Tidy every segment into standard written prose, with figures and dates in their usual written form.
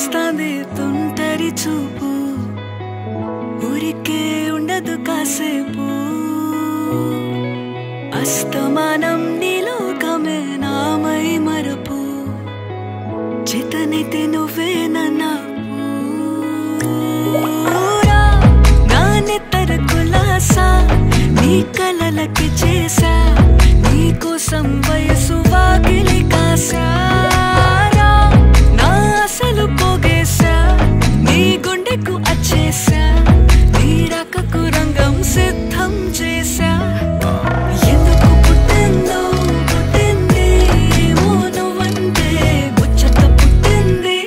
చుట్టేస్తాంది తుంటరి చూపు ఊరికే ఉండదు కాసేపు అస్తమానం నీలోకమే నామై మరపు చేతనైతే నువ్వే నా నా నెత్తర కులాసా నీ కలలకి చేసా నీ కోసం వయసు వాకిలి కాసా నా అసలు పోగేసా నీ గుండెకు అచ్చేసా నీ రకకు రంగం సిద్ధం చేసా ఎందుకు పుట్టిందో పుట్టింది ఏమో నువ్వంటే ముచ్చట పుట్టింది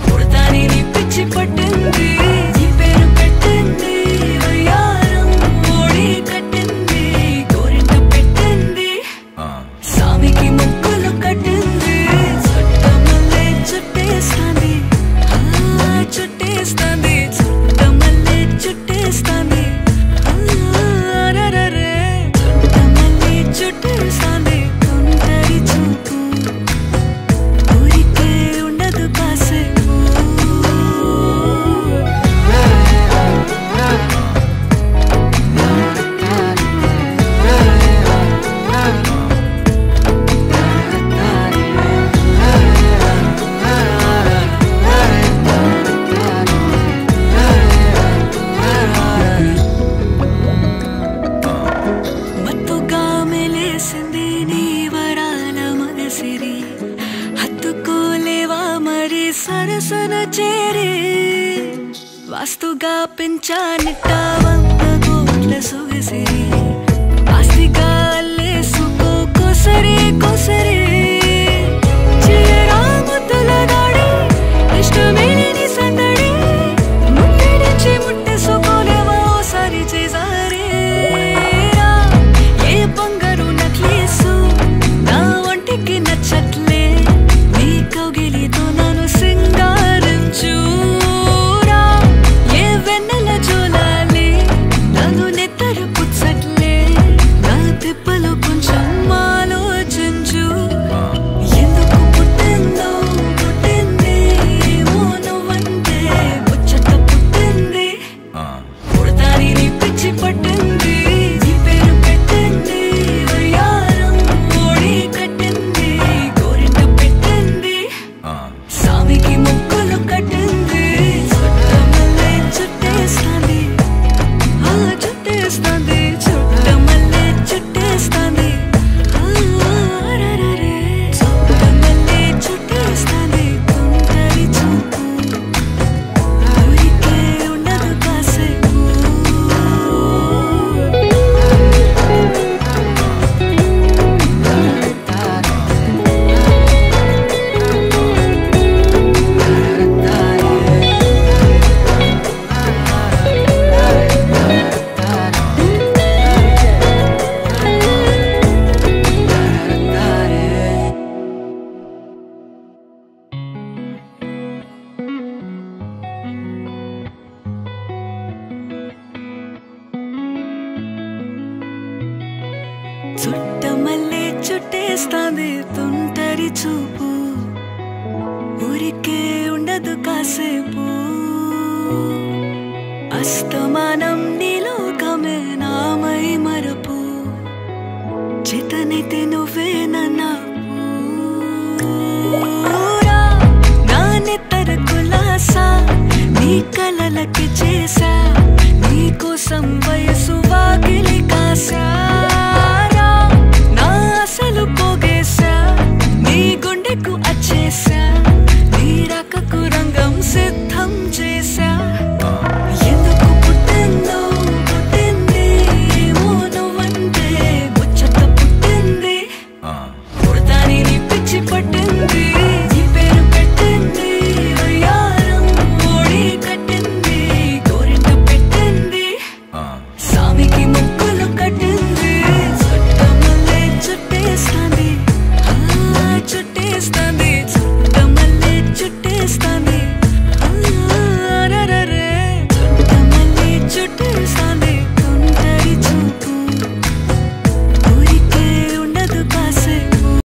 పుడతాని నీ పిచ్చి పట్టింది నీ పేరు పెట్టింది వయ్యారం ఓడి కట్టింది గోరింట పెట్టింది సామికి ముక్కులు కట్టింది చుట్టమల్లే చుట్టేస్తాంది చుట్టేస్తాంది చుట్టమల్లే చుట్టేస్తాంది చుట్టమల్లే చుట్టేస్తాంది తుంటరి చూపు ఊరికే ఉండదు కాసేపు మత్తుగా మెలేసింది నీ వరాల మగసిరి హత్తుకోలేవా మరి సరసన చేరి వాస్తుగా పెంచానిట్ట 100 కోట్ల సొగసిరి ఆస్తిగా అల్లేసుకో కోసరి కోసరి చిరాముతుల దాడి ఇష్టమేని సందడి ముట్టడిచి ముట్టేసుకోలేవా ఓసారి చేసారి ఏ బంగారు నక్లీసు నా ఒంటికి నచ్చట్లే నీ కౌగిలితో నన్ను సింగారించురా ఏ వెన్నెల జోలాలి నన్ను నెత్తరు పుచ్చట్లే నా తిప్పలు కొంచెం ఆలోచించు ఎందుకు పుట్టిందో పుట్టింది ఏమో నువ్వంటే ముచ్చట పుట్టింది పుడతాని నీ పిచ్చి పట్టింది నీ పేరు పెట్టింది వయ్యారం ఓడి కట్టింది గోరింట పెట్టింది సామికి ముక్కులు కట్టింది చుట్టమల్లే చుట్టేస్తాంది చుట్టేస్తాంది చుట్టమల్లే చుట్టేస్తాంది చుట్టమల్లే చుట్టేస్తాంది తుంటరి చూపు ఊరికే ఉండదు కాసేపు చుట్టమల్లే చుట్టేస్తాంది తుంటరి చూపు ఊరికే ఉండదు కాసేపు అస్తమానం నీలోకమే నామై మరపు చేతనైతే నువ్వే నా నెత్తర కులాసా నీ కలలకి చేసా నీ కోసం